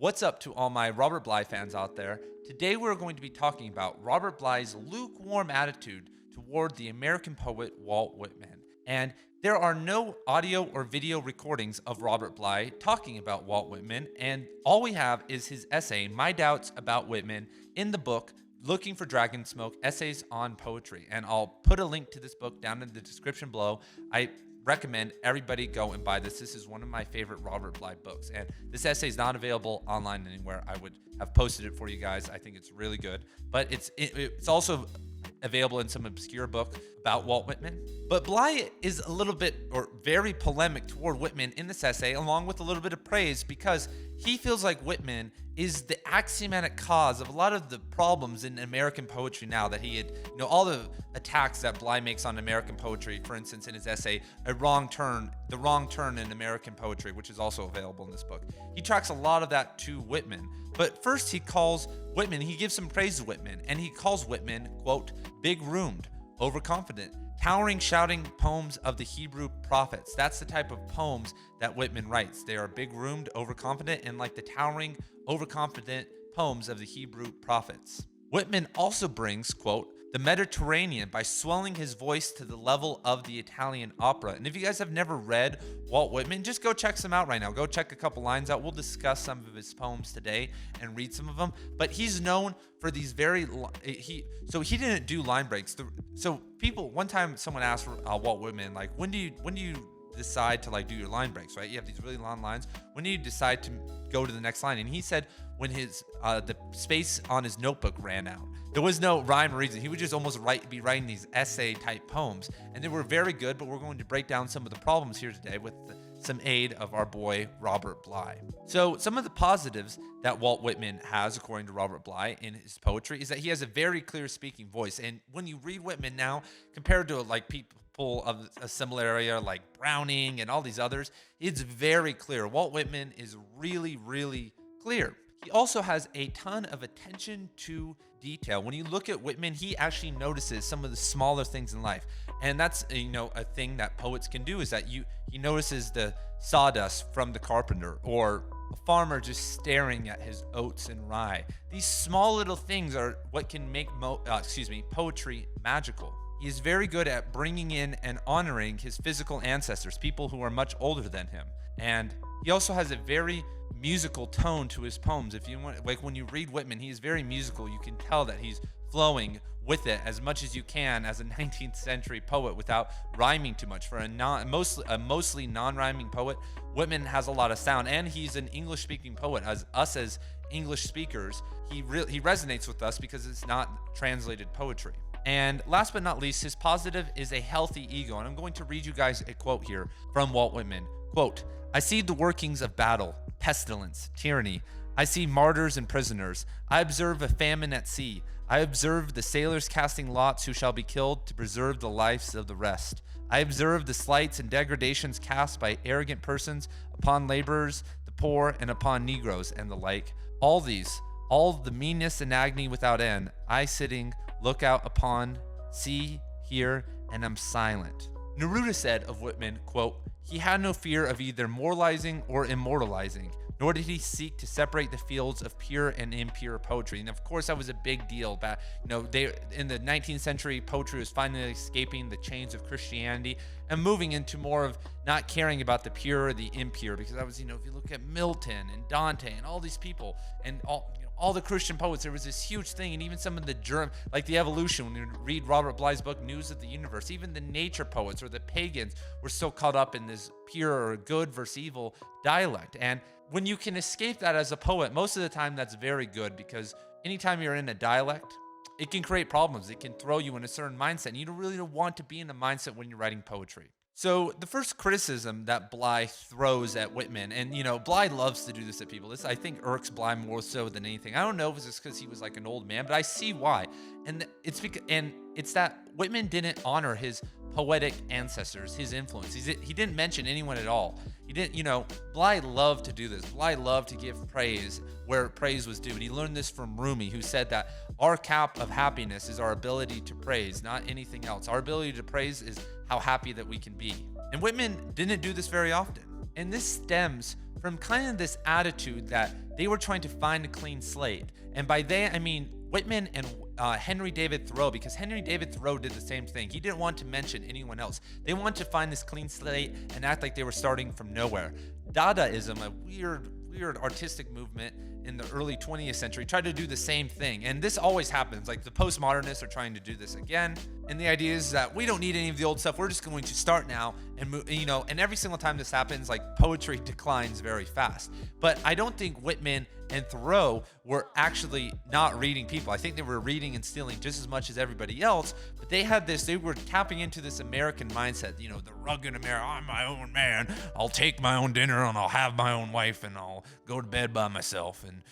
What's up to all my Robert Bly fans out there? Today we're going to be talking about Robert Bly's lukewarm attitude toward the American poet Walt Whitman. And there are no audio or video recordings of Robert Bly talking about Walt Whitman, and all we have is his essay, My Doubts About Whitman, in the book Looking for Dragon Smoke, Essays on Poetry. And I'll put a link to this book down in the description below. I recommend everybody go and buy this. This is one of my favorite Robert Bly books, and this essay is not available online anywhere. I would have posted it for you guys. I think it's really good, but it's also available in some obscure book about Walt Whitman. But Bly is a little bit or very polemic toward Whitman in this essay, along with a little bit of praise, because he feels like Whitman is the axiomatic cause of a lot of the problems in American poetry now. That he had, all the attacks that Bly makes on American poetry, for instance, in his essay, The Wrong Turn in American Poetry, which is also available in this book. He tracks a lot of that to Whitman. But first he gives some praise to Whitman, and he calls Whitman, quote, big-roomed, overconfident, towering, shouting poems of the Hebrew prophets. That's the type of poems that Whitman writes. They are big-roomed, overconfident, and like the towering, overconfident poems of the Hebrew prophets. Whitman also brings, quote, the Mediterranean by swelling his voice to the level of the Italian opera. And if you guys have never read Walt Whitman, just go check some out right now. Go check a couple lines out. We'll discuss some of his poems today and read some of them. But he's known for these he didn't do line breaks. One time someone asked Walt Whitman, like, when do you decide to do your line breaks, right? You have these really long lines. When do you decide to go to the next line? And he said when the space on his notebook ran out. There was no rhyme or reason. He would just almost be writing these essay type poems, and they were very good, but we're going to break down some of the problems here today with some aid of our boy Robert Bly. So some of the positives that Walt Whitman has, according to Robert Bly, in his poetry is that he has a very clear speaking voice. And when you read Whitman now, compared to people of a similar area like Browning and all these others, it's very clear. Walt Whitman is really, really clear. He also has a ton of attention to detail. When you look at Whitman, he actually notices some of the smaller things in life. And that's, a thing that poets can do, is that he notices the sawdust from the carpenter, or a farmer just staring at his oats and rye. These small little things are what can make poetry magical. He is very good at bringing in and honoring his physical ancestors, people who are much older than him. And he also has a very musical tone to his poems. If you want, when you read Whitman, he is very musical. You can tell that he's flowing with it as much as you can as a 19th century poet without rhyming too much. For a mostly non-rhyming poet, Whitman has a lot of sound, and he's an English-speaking poet. As English speakers, he resonates with us because it's not translated poetry. And last but not least, his positive is a healthy ego. And I'm going to read you guys a quote here from Walt Whitman. Quote, I see the workings of battle, pestilence, tyranny. I see martyrs and prisoners. I observe a famine at sea. I observe the sailors casting lots who shall be killed to preserve the lives of the rest. I observe the slights and degradations cast by arrogant persons upon laborers, the poor, and upon Negroes, and the like. All the meanness and agony without end, I sitting, look out upon, see, hear, and am silent. Neruda said of Whitman, quote, he had no fear of either moralizing or immortalizing, nor did he seek to separate the fields of pure and impure poetry. And of course, that was a big deal back, in the 19th century, poetry was finally escaping the chains of Christianity and moving into more of not caring about the pure or the impure, because that was, if you look at Milton and Dante and all these people and all the Christian poets, there was this huge thing. And even some of the like the evolution, when you read Robert Bly's book, News of the Universe, even the nature poets or the pagans were so caught up in this pure or good versus evil dialect. And when you can escape that as a poet, most of the time that's very good, because anytime you're in a dialect, it can create problems. It can throw you in a certain mindset. And you don't really want to be in a mindset when you're writing poetry. So the first criticism that Bly throws at Whitman, and Bly loves to do this at people. This, I think, irks Bly more so than anything. I don't know if it's just because he was like an old man, but I see why. And it's that Whitman didn't honor his poetic ancestors, his influence. He didn't mention anyone at all. He didn't, Bly loved to do this. Bly loved to give praise where praise was due. And he learned this from Rumi, who said that our cap of happiness is our ability to praise, not anything else. Our ability to praise is how happy that we can be. And Whitman didn't do this very often. And this stems from kind of this attitude that they were trying to find a clean slate. And by they, I mean Whitman and Henry David Thoreau, because Henry David Thoreau did the same thing. He didn't want to mention anyone else. They wanted to find this clean slate and act like they were starting from nowhere. Dadaism, a weird artistic movement in the early 20th century, tried to do the same thing. And this always happens. Like the postmodernists are trying to do this again. And the idea is that we don't need any of the old stuff. We're just going to start now and move, and every single time this happens, like poetry declines very fast. But I don't think Whitman and Thoreau were actually not reading people. I think they were reading and stealing just as much as everybody else, but they were tapping into this American mindset, the rugged American, I'm my own man, I'll take my own dinner and I'll have my own wife and I'll go to bed by myself and,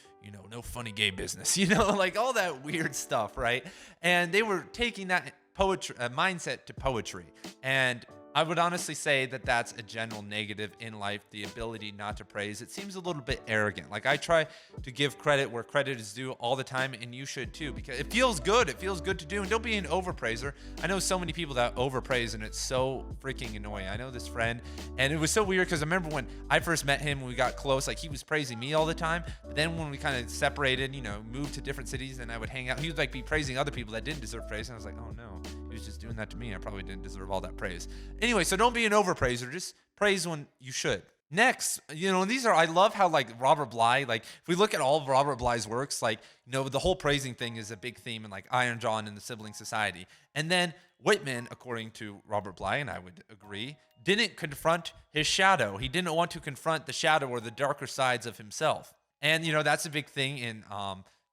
no funny gay business, like all that weird stuff, right? And they were taking that poetry mindset to poetry. And I would honestly say that that's a general negative in life, the ability not to praise. It seems a little bit arrogant. Like I try to give credit where credit is due all the time, and you should too, because it feels good. It feels good to do, and don't be an overpraiser. I know so many people that overpraise, and it's so freaking annoying. I know this friend, and it was so weird because I remember when I first met him, when we got close, like he was praising me all the time. But then when we kind of separated, moved to different cities, and I would hang out, he would like be praising other people that didn't deserve praise, and I was like, oh no, he was just doing that to me. I probably didn't deserve all that praise. Anyway, so don't be an overpraiser. Just praise when you should. Next, I love how like Robert Bly, like if we look at all of Robert Bly's works, like, the whole praising thing is a big theme in like Iron John and the Sibling Society. And then Whitman, according to Robert Bly, and I would agree, didn't confront his shadow. He didn't want to confront the shadow or the darker sides of himself. And, that's a big thing in,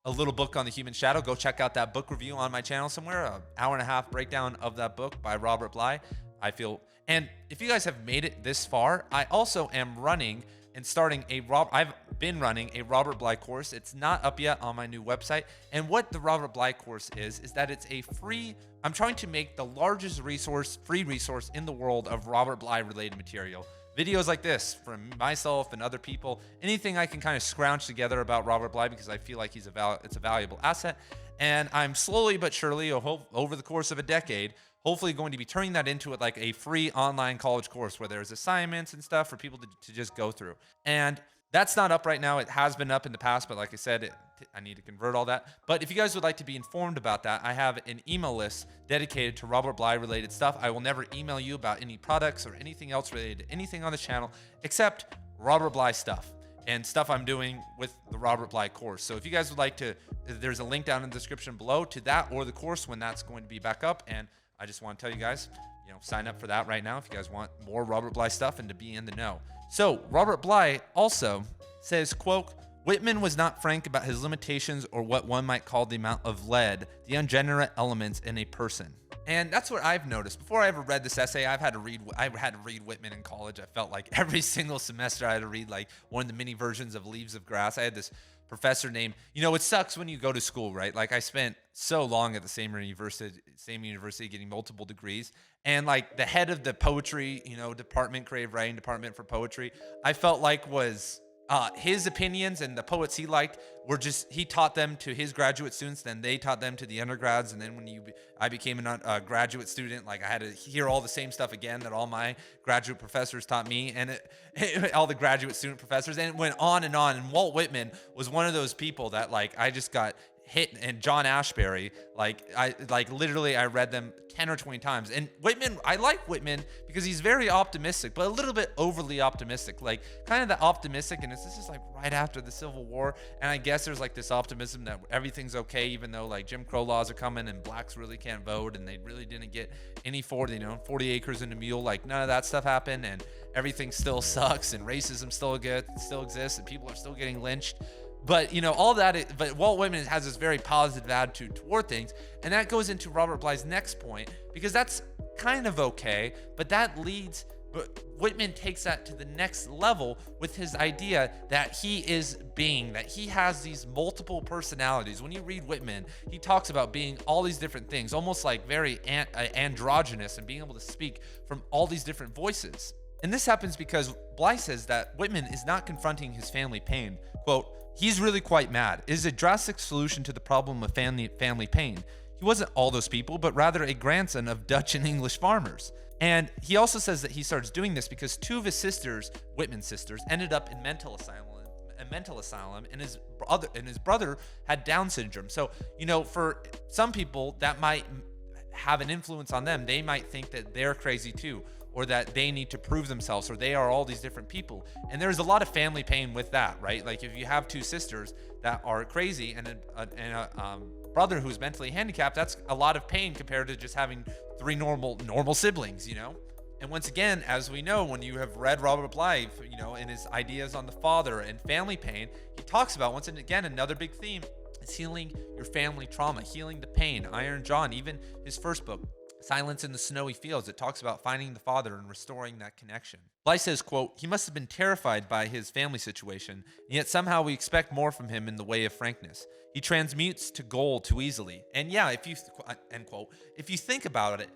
a little book on the human shadow. Go check out that book review on my channel somewhere, an hour and a half breakdown of that book by Robert Bly. And if you guys have made it this far, I also am running and starting I've been running a Robert Bly course. It's not up yet on my new website. And what the Robert Bly course is that it's I'm trying to make the largest free resource in the world of Robert Bly related material. Videos like this from myself and other people, anything I can kind of scrounge together about Robert Bly, because I feel like it's a valuable asset. And I'm slowly but surely, over the course of a decade, hopefully going to be turning that into like a free online college course where there's assignments and stuff for people to just go through. And that's not up right now. It has been up in the past, but like I said, I need to convert all that. But if you guys would like to be informed about that, I have an email list dedicated to Robert Bly related stuff. I will never email you about any products or anything else related to anything on the channel except Robert Bly stuff and stuff I'm doing with the Robert Bly course. So if you guys would like to, there's a link down in the description below to that or the course when that's going to be back up. And I just want to tell you guys, sign up for that right now if you guys want more Robert Bly stuff and to be in the know. So Robert Bly also says, quote, Whitman was not frank about his limitations or what one might call the amount of lead, the ungenerate elements in a person. And that's what I've noticed. Before I ever read this essay, I had to read Whitman in college. I felt like every single semester I had to read like one of the mini versions of Leaves of Grass. I had this professor named, it sucks when you go to school, right? Like I spent so long at the same university getting multiple degrees. And like the head of the poetry, department, creative writing department for poetry, I felt like was his opinions and the poets he liked were he taught them to his graduate students, then they taught them to the undergrads. And then when I became a graduate student, like I had to hear all the same stuff again that all my graduate professors taught me and all the graduate student professors. And it went on. And Walt Whitman was one of those people that like, I just got hit, and John Ashbery, I read them 10 or 20 times. And Whitman, I like Whitman because he's very optimistic, but a little bit overly optimistic, like kind of the optimistic. And this is like right after the Civil War. And I guess there's like this optimism that everything's okay, even though like Jim Crow laws are coming and blacks really can't vote and they really didn't get any 40 acres and a mule. Like none of that stuff happened and everything still sucks and racism still exists and people are still getting lynched. But, all that, but Walt Whitman has this very positive attitude toward things. And that goes into Robert Bly's next point, because that's kind of okay. But Whitman takes that to the next level with his idea that he is being, that he has these multiple personalities. When you read Whitman, he talks about being all these different things, almost like very androgynous and being able to speak from all these different voices. And this happens because Bly says that Whitman is not confronting his family pain. Quote, he's really quite mad. It is a drastic solution to the problem of family pain. He wasn't all those people, but rather a grandson of Dutch and English farmers. And he also says that he starts doing this because two of his sisters, Whitman's sisters, ended up in a mental asylum, and his brother had Down syndrome. So, for some people that might have an influence on them. They might think that they're crazy too, or that they need to prove themselves, or they are all these different people. And there's a lot of family pain with that, right? Like if you have two sisters that are crazy and a brother who's mentally handicapped, that's a lot of pain compared to just having three normal siblings, And once again, as we know, when you have read Robert Bly, in his ideas on the father and family pain, he talks about, once again, another big theme is healing your family trauma, healing the pain. Iron John, even his first book, Silence in the Snowy Fields, it talks about finding the father and restoring that connection. Bly says, quote, he must have been terrified by his family situation, and yet somehow we expect more from him in the way of frankness. He transmutes to gold too easily. And yeah, end quote, if you think about it,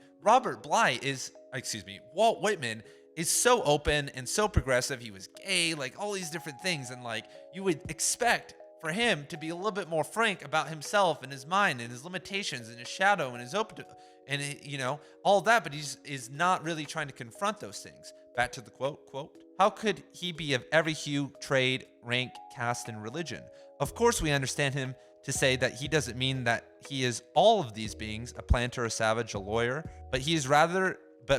Walt Whitman is so open and so progressive. He was gay, like all these different things. And like you would expect for him to be a little bit more frank about himself and his mind and his limitations and his shadow and his open, and all that. But is not really trying to confront those things. Back to the quote, how could he be of every hue, trade, rank, caste, and religion? Of course, we understand him to say that he doesn't mean that he is all of these beings, a planter, a savage, a lawyer, but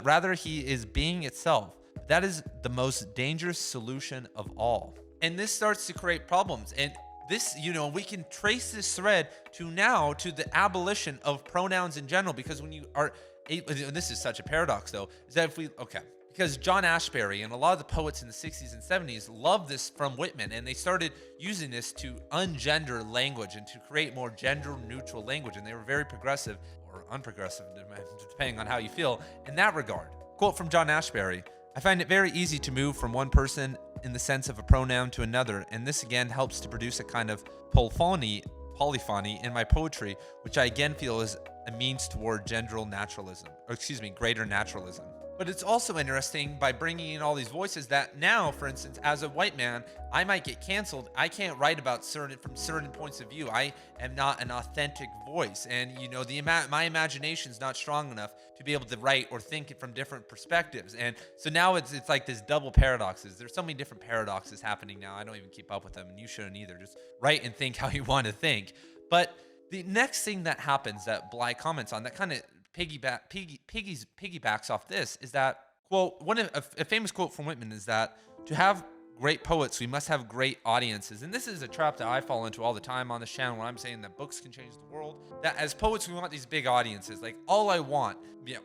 rather he is being itself. That is the most dangerous solution of all. And this starts to create problems. And this, we can trace this thread to the abolition of pronouns in general, because when you are, and this is such a paradox though, is that because John Ashbery and a lot of the poets in the 60s and 70s loved this from Whitman, and they started using this to ungender language and to create more gender-neutral language, and they were very progressive or unprogressive, depending on how you feel in that regard. Quote from John Ashbery, I find it very easy to move from one person in the sense of a pronoun to another, and this again helps to produce a kind of polyphony in my poetry, which I again feel is a means toward greater naturalism. But it's also interesting by bringing in all these voices that now, for instance, as a white man, I might get canceled. I can't write about from certain points of view. I am not an authentic voice. And, my imagination is not strong enough to be able to write or think it from different perspectives. And so now it's like this double paradoxes. There's so many different paradoxes happening now. I don't even keep up with them, and you shouldn't either. Just write and think how you want to think. But the next thing that happens that Bly comments on that kind of piggybacks off this is that, quote, a famous quote from Whitman is that to have great poets, we must have great audiences. And this is a trap that I fall into all the time on this channel when I'm saying that books can change the world. That as poets, we want these big audiences. Like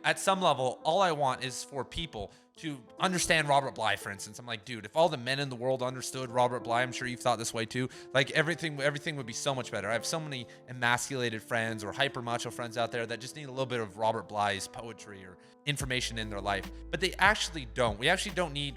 at some level, all I want is for people to understand Robert Bly, for instance. I'm like, dude, if all the men in the world understood Robert Bly, I'm sure you've thought this way too. Like everything would be so much better. I have so many emasculated friends or hyper macho friends out there that just need a little bit of Robert Bly's poetry or information in their life, but they actually don't. We actually don't need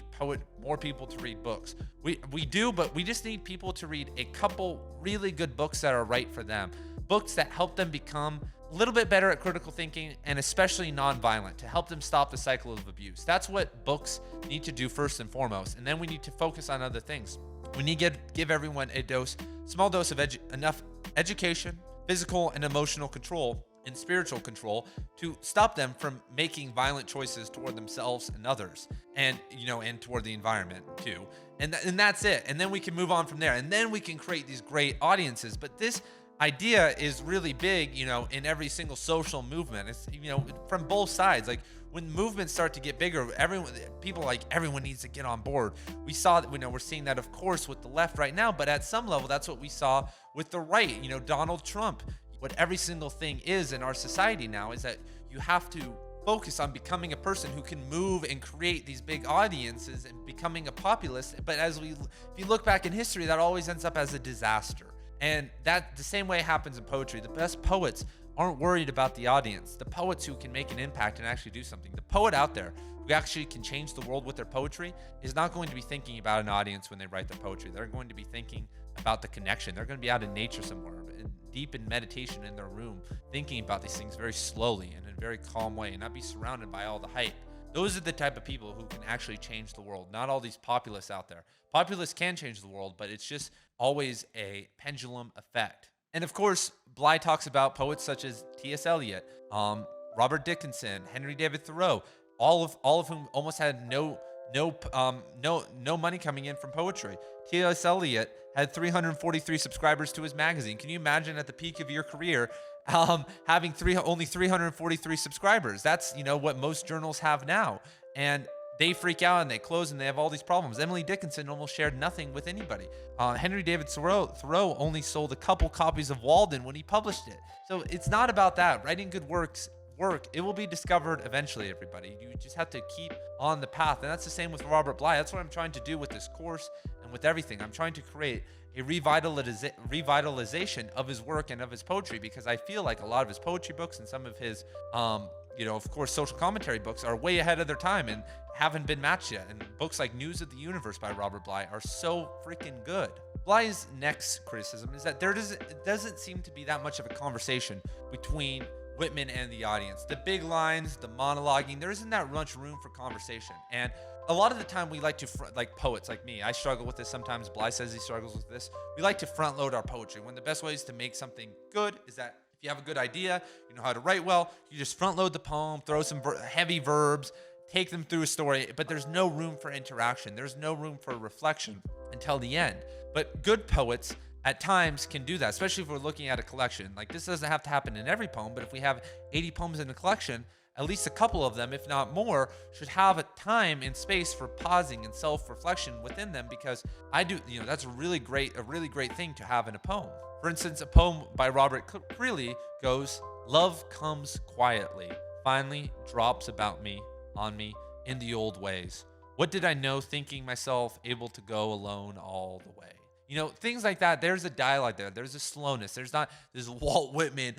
more people to read books. We do, but we just need people to read a couple really good books that are right for them. Books that help them become a little bit better at critical thinking, and especially nonviolent, to help them stop the cycle of abuse. That's what books need to do first and foremost. And then we need to focus on other things. We need to give everyone small dose of enough education, physical and emotional control, and spiritual control to stop them from making violent choices toward themselves and others, and toward the environment too. And that's it. And then we can move on from there. And then we can create these great audiences. But this idea is really big, in every single social movement. It's, from both sides. Like when movements start to get bigger, everyone needs to get on board. We saw that, we're seeing that, of course, with the left right now, but at some level, that's what we saw with the right, Donald Trump. What every single thing is in our society now is that you have to focus on becoming a person who can move and create these big audiences and becoming a populist. But if you look back in history, that always ends up as a disaster. And that the same way happens in poetry. The best poets aren't worried about the audience. The poets who can make an impact and actually do something. The poet out there who actually can change the world with their poetry is not going to be thinking about an audience when they write their poetry. They're going to be thinking about the connection. They're going to be out in nature somewhere, deep in meditation in their room, thinking about these things very slowly and in a very calm way, and not be surrounded by all the hype. Those are the type of people who can actually change the world, not all these populists out there. Populists can change the world, but it's just always a pendulum effect. And of course, Bly talks about poets such as T.S. Eliot, Robert Dickinson, Henry David Thoreau, all of whom almost had no money coming in from poetry. T.S. Eliot had 343 subscribers to his magazine. Can you imagine at the peak of your career having only 343 subscribers? That's what most journals have now, and they freak out and they close and they have all these problems. Emily Dickinson almost shared nothing with anybody. Henry David Thoreau only sold a couple copies of Walden when he published it. So it's not about that. Writing good work, it will be discovered eventually, everybody. You just have to keep on the path. And that's the same with Robert Bly. That's what I'm trying to do with this course and with everything. I'm trying to create a revitalization of his work and of his poetry, because I feel like a lot of his poetry books and some of his, of course, social commentary books are way ahead of their time and haven't been matched yet. And books like News of the Universe by Robert Bly are so freaking good. Bly's next criticism is that it doesn't seem to be that much of a conversation between Whitman and the audience. The big lines, the monologuing, there isn't that much room for conversation. And a lot of the time we like to, like poets like me, I struggle with this sometimes. Bly says he struggles with this. We like to front load our poetry, when the best way is to make something good is that if you have a good idea, you know how to write well, you just front load the poem, throw some heavy verbs, take them through a story, but there's no room for interaction. There's no room for reflection until the end. But good poets at times can do that, especially if we're looking at a collection. Like, this doesn't have to happen in every poem, but if we have 80 poems in a collection, at least a couple of them, if not more, should have a time and space for pausing and self-reflection within them, because that's a really great thing to have in a poem. For instance, a poem by Robert Bly goes, "Love comes quietly, finally drops about me, on me, in the old ways. What did I know, thinking myself able to go alone all the way?" Things like that. There's a dialogue there. There's a slowness. There's not this Walt Whitman,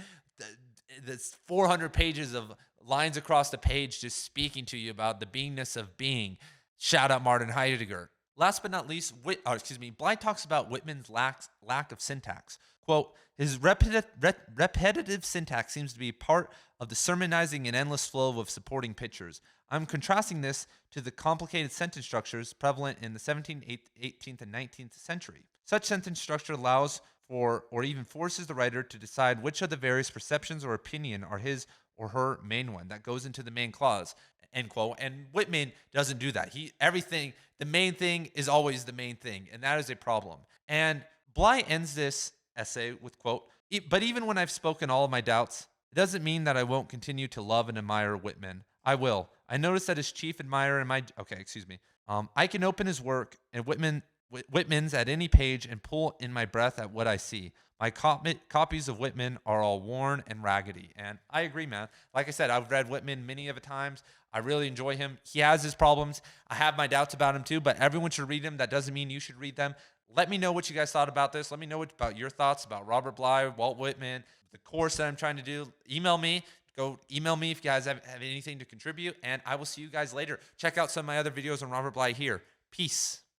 that's 400 pages of lines across the page just speaking to you about the beingness of being. Shout out Martin Heidegger. Last but not least, Bly talks about Whitman's lack of syntax. Quote, "His repetitive syntax seems to be part of the sermonizing and endless flow of supporting pictures. I'm contrasting this to the complicated sentence structures prevalent in the 17th, 18th, and 19th century. Such sentence structure allows for, or even forces the writer to decide which of the various perceptions or opinion are his or her main one. That goes into the main clause," end quote. And Whitman doesn't do that. The main thing is always the main thing, and that is a problem. And Bly ends this essay with, quote, "But even when I've spoken all of my doubts, it doesn't mean that I won't continue to love and admire Whitman. I will. I notice that his chief admirer I can open his work and Whitman's at any page and pull in my breath at what I see. My copies of Whitman are all worn and raggedy." And I agree, man. Like I said, I've read Whitman many of times. I really enjoy him. He has his problems. I have my doubts about him too, but everyone should read him. That doesn't mean you should read them. Let me know what you guys thought about this. Let me know about your thoughts about Robert Bly, Walt Whitman, the course that I'm trying to do. Email me. Go email me if you guys have anything to contribute, and I will see you guys later. Check out some of my other videos on Robert Bly here. Peace.